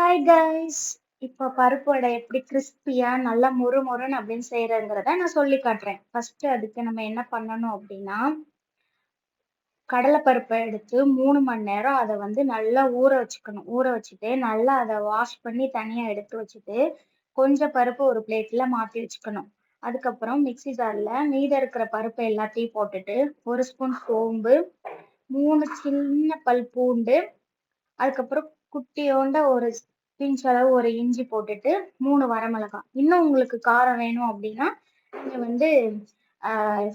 Hi guys! இப்போ பருப்பு வடை எப்படி கிறிஸ்பியா நல்லா மொறு மொறுன்னு அப்படின்னு செய்யறதுங்கிறத நான் சொல்லி காட்டுறேன். ஃபர்ஸ்ட் அதுக்கு நம்ம என்ன பண்ணணும் அப்படின்னா, கடலை பருப்பை எடுத்து 3 மணி நேரம் அதை வந்து நல்லா ஊற வச்சுக்கணும். ஊற வச்சுட்டு நல்லா அதை வாஷ் பண்ணி தனியா எடுத்து வச்சுட்டு, கொஞ்சம் பருப்பு ஒரு பிளேட்ல மாத்தி வச்சுக்கணும். அதுக்கப்புறம் மிக்ஸி ஜார்ல மீதம் இருக்கிற பருப்பு எல்லாத்தையும் போட்டுட்டு, 1 ஸ்பூன் சோம்பு, 3 சின்ன பல் பூண்டு, அதுக்கப்புறம் குட்டியோண்ட ஒரு பிஞ்ச் அளவு ஒரு இஞ்சி போட்டுட்டு 3 வரமிளகாய். இன்னும் உங்களுக்கு காரம் வேணும் அப்படின்னா, நீங்க வந்து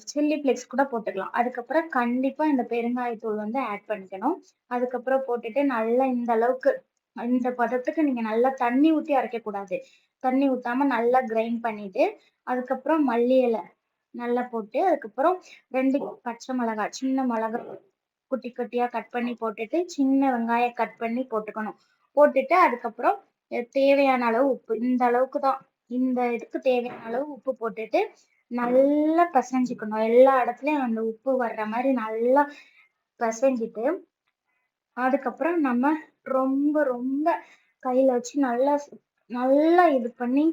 சில்லி ஃப்ளேக்ஸ் கூட போட்டுக்கலாம். அதுக்கப்புறம் கண்டிப்பா இந்த பெருங்காயத்தூள் வந்து ஆட் பண்ணிக்கணும். அதுக்கப்புறம் போட்டுட்டு நல்லா இந்த அளவுக்கு இந்த பதத்துக்கு நீங்க நல்லா தண்ணி ஊத்தி அரைக்கக்கூடாது. தண்ணி ஊத்தாம நல்லா கிரைண்ட் பண்ணிட்டு, அதுக்கப்புறம் மல்லி இலை நல்லா போட்டு, அதுக்கப்புறம் 2 பச்சை மிளகாய், சின்ன மிளகாய் குட்டி குட்டியா கட் பண்ணி போட்டுட்டு, சின்ன வெங்காயம் கட் பண்ணி போட்டுக்கணும். போட்டுட்டு அதுக்கப்புறம் தேவையான அளவு உப்பு. இந்த அளவுக்கு தான். இந்த இதுக்கு தேவையான அளவு உப்பு போட்டுட்டு, நல்லா பெசஞ்சுக்கணும். எல்லா இடத்துலயும் அந்த உப்பு வர்ற மாரி நல்லா பெசஞ்சிட்டு, அதுக்கப்புறம் நம்ம ரொம்ப ரொம்ப கையில வச்சு நல்லா நல்லா இது பண்ணி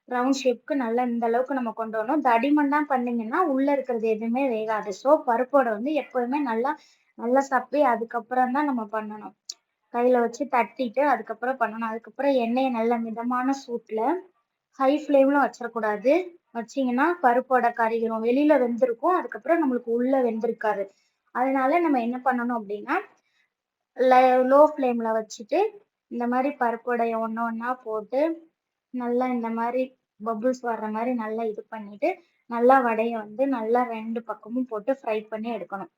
ரவுண்ட் ஷேப்க்கு நல்லா இந்த அளவுக்கு நம்ம கொண்டு வரணும். தடிமனா பண்ணீங்கன்னா, உள்ள இருக்கிறது எதுவுமே வேகாது. ஸோ பருப்போட வந்து எப்போதுமே நல்லா நல்லா சப்பி அதுக்கப்புறம் தான் நம்ம பண்ணணும். கையில வச்சு தட்டிட்டு அதுக்கப்புறம் பண்ணணும். அதுக்கப்புறம் எண்ணெய நல்ல மிதமான சூட்ல ஹை ஃப்ளேம்ல வச்சிடக்கூடாது. வச்சீங்கன்னா பருப்போட கருகிரும். வெளியில வெந்திருக்கும். அதுக்கப்புறம் நம்மளுக்கு உள்ள வெந்திருக்காது. அதனால நம்ம என்ன பண்ணணும் அப்படின்னா, லோ ஃப்ளேம்ல வச்சுட்டு இந்த மாதிரி பருப்புவடைய ஒண்ணு ஒண்ணா போட்டு நல்லா இந்த மாதிரி பபுள்ஸ் வர்ற மாதிரி நல்லா இது பண்ணிட்டு நல்லா வடைய வந்து நல்லா 2 பக்கமும் போட்டு ஃப்ரை பண்ணி எடுக்கணும்.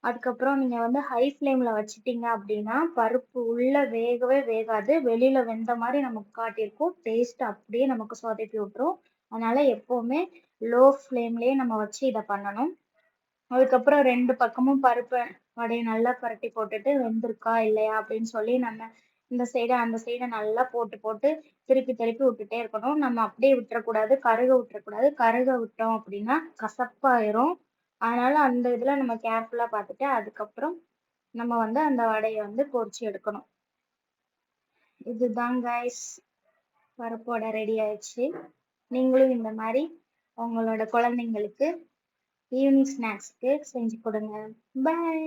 அதுக்கப்புறம் நீங்க வந்து ஹை ஃப்ளேம்ல வச்சுட்டீங்க அப்படின்னா பருப்பு உள்ள வேகவே வேகாது. வெளியில வெந்த மாதிரி நமக்கு காட்டியிருக்கும். டேஸ்ட் அப்படியே நமக்கு சொதப்பி விட்டுரும். அதனால எப்பவுமே லோ ஃப்ளேம்லயே நம்ம வச்சு இதை பண்ணணும். அதுக்கப்புறம் 2 பக்கமும் பருப்பு வடைய நல்லா புரட்டி போட்டுட்டு வெந்திருக்கா இல்லையா அப்படின்னு சொல்லி நம்ம இந்த சைடு அந்த சைடு நல்லா போட்டு போட்டு திருப்பி திருப்பி விட்டுட்டே இருக்கணும். நம்ம அப்படியே விட்டுறக்கூடாது, கருக விட்டுறக்கூடாது. கருக விட்டோம் அப்படின்னா கசப்பாயிரும். அதனால அந்த இதுல நம்ம கேர்ஃபுல்லா பார்த்துட்டு அதுக்கப்புறம் நம்ம வந்து அந்த வடைய வந்து பொரிச்சு எடுக்கணும். இதுதான் கைஸ், பருப்பு வடை ரெடி ஆயிடுச்சு. நீங்களும் இந்த மாதிரி உங்களோட குழந்தைங்களுக்கு ஈவினிங் ஸ்நாக்ஸ்க்கு செஞ்சு கொடுங்க. பாய்.